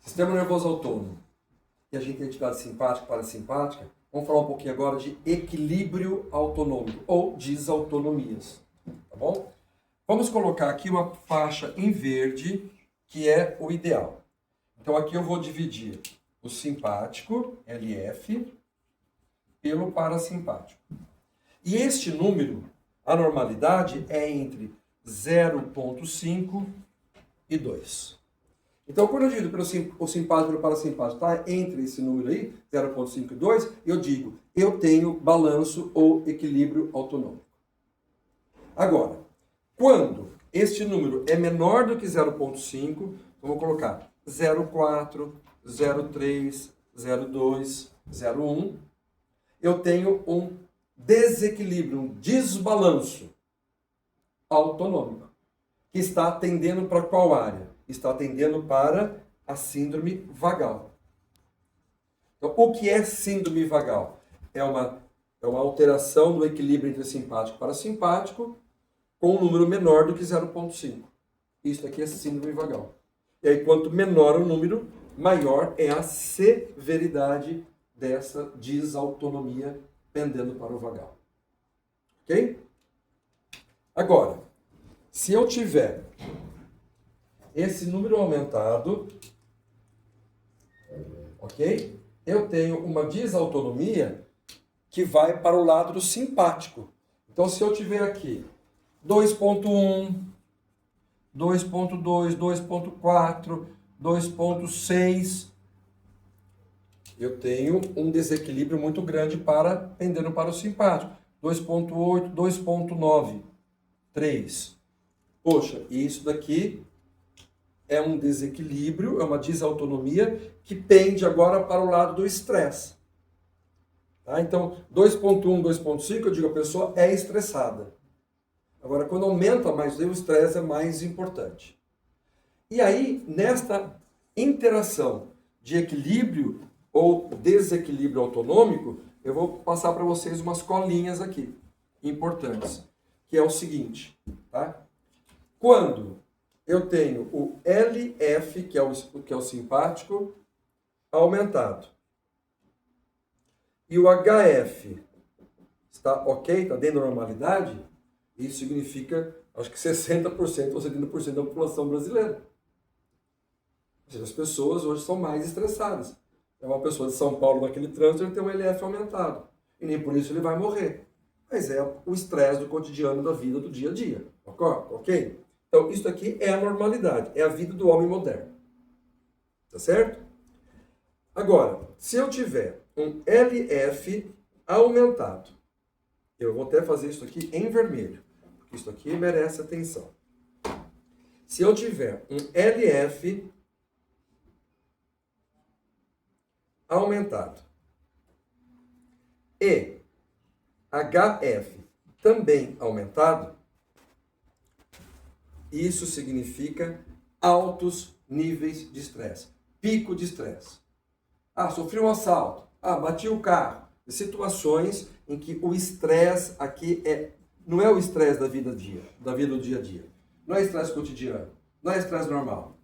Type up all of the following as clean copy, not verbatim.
Sistema nervoso autônomo. E a gente tem atividade simpática, parasimpática. Vamos falar um pouquinho agora de equilíbrio autonômico ou desautonomias. Tá bom? Vamos colocar aqui uma faixa em verde, que é o ideal. Então aqui eu vou dividir o simpático, LF, pelo parasimpático. E este número, a normalidade, é entre 0,5 e 2. Então, quando eu divido pelo simpático e pelo parasimpático, está entre esse número aí, 0,5 e 2, eu digo, eu tenho balanço ou equilíbrio autonômico. Agora, quando este número é menor do que 0,5, eu vou colocar 0,4, 0,3, 0,2, 0,1, eu tenho um desequilíbrio, um desbalanço autonômico, que está tendendo para qual área? Está tendendo para a síndrome vagal. Então, o que é síndrome vagal? É uma alteração do equilíbrio entre simpático e parasimpático com um número menor do que 0,5. Isso aqui é síndrome vagal. E aí, quanto menor o número, maior é a severidade dessa desautonomia pendendo para o vagal. Ok? Agora, se eu tiver esse número aumentado, ok? Eu tenho uma desautonomia que vai para o lado do simpático. Então, se eu tiver aqui 2,1, 2,2, 2,4, 2,6, eu tenho um desequilíbrio muito grande pendendo para o simpático. 2,8, 2,9, 3. Poxa, isso daqui é um desequilíbrio, é uma desautonomia que pende agora para o lado do estresse. Tá? Então, 2,1, 2,5, eu digo, a pessoa é estressada. Agora, quando aumenta mais o estresse, é mais importante. E aí, nesta interação de equilíbrio ou desequilíbrio autonômico, eu vou passar para vocês umas colinhas aqui, importantes, que é o seguinte, tá? Quando eu tenho o LF, que é o simpático, aumentado, e o HF está ok, está dentro da normalidade, isso significa, acho que 60% ou 70% da população brasileira. Ou seja, as pessoas hoje são mais estressadas. É uma pessoa de São Paulo naquele trânsito, ele tem um LF aumentado. E nem por isso ele vai morrer. Mas é o estresse do cotidiano da vida, do dia a dia. Ok? Então, isso aqui é a normalidade, é a vida do homem moderno. Tá certo? Agora, se eu tiver um LF aumentado, eu vou até fazer isso aqui em vermelho, porque isso aqui merece atenção. Se eu tiver um LF aumentado e HF também aumentado, isso significa altos níveis de estresse, pico de estresse. Sofri um assalto, bati o carro. Situações em que o estresse aqui não é o estresse da vida do dia a dia. Não é estresse cotidiano, não é estresse normal.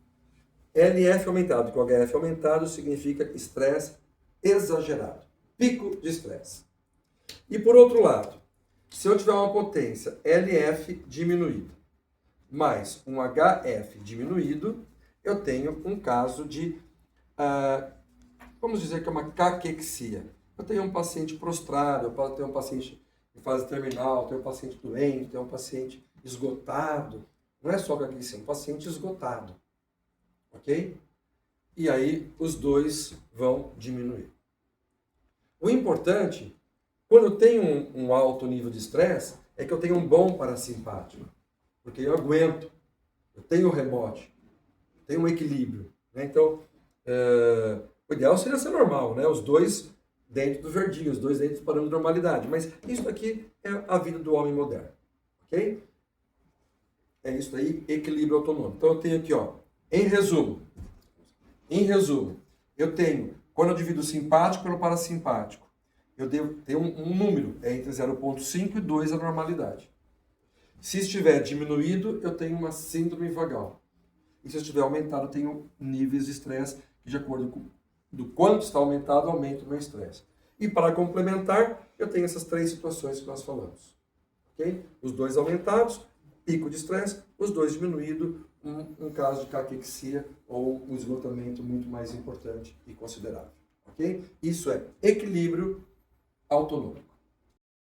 LF aumentado com HF aumentado significa estresse exagerado, pico de estresse. E por outro lado, se eu tiver uma potência LF diminuída, mais um HF diminuído, eu tenho um caso de, vamos dizer que é uma caquexia. Eu tenho um paciente prostrado, eu tenho um paciente em fase terminal, eu tenho um paciente doente, eu tenho um paciente esgotado. Não é só caquexia, é um paciente esgotado. Ok? E aí os dois vão diminuir. O importante, quando eu tenho um alto nível de estresse, é que eu tenho um bom parasimpático. Porque eu aguento, eu tenho rebote, tenho um equilíbrio. Né? Então, o ideal seria ser normal, né? Os dois dentro do verdinho, os dois dentro do parâmetro de normalidade. Mas isso aqui é a vida do homem moderno. Ok? É isso aí, equilíbrio autonômico. Então eu tenho aqui, em resumo, eu tenho, quando eu divido o simpático pelo parasimpático, eu devo ter um número, entre 0,5 e 2 a normalidade. Se estiver diminuído, eu tenho uma síndrome vagal. E se estiver aumentado, eu tenho níveis de estresse de acordo com do quanto está aumentado, aumenta o meu estresse. E para complementar, eu tenho essas 3 situações que nós falamos. Okay? Os 2 aumentados, pico de estresse, os 2 diminuído, um caso de caquexia ou um esgotamento muito mais importante e considerável. Okay? Isso é equilíbrio autonômico.